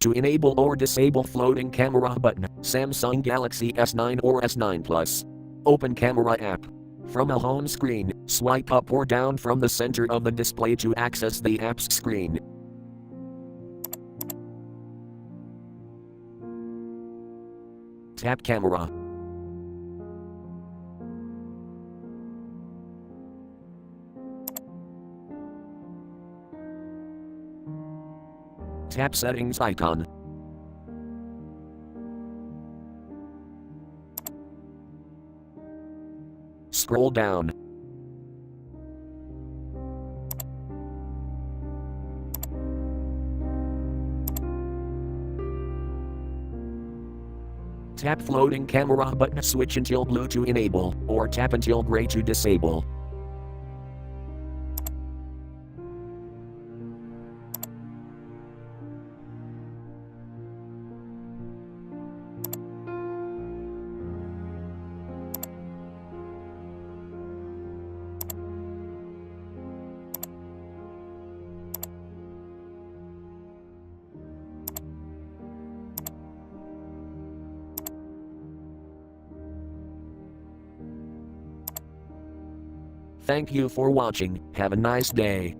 To enable or disable floating camera button, Samsung Galaxy S9 or S9 Plus. Open camera app. From a home screen, swipe up or down from the center of the display to access the app's screen. Tap camera. Tap settings icon. Scroll down. Tap floating camera button, switch until blue to enable, or tap until gray to disable. Thank you for watching. Have a nice day.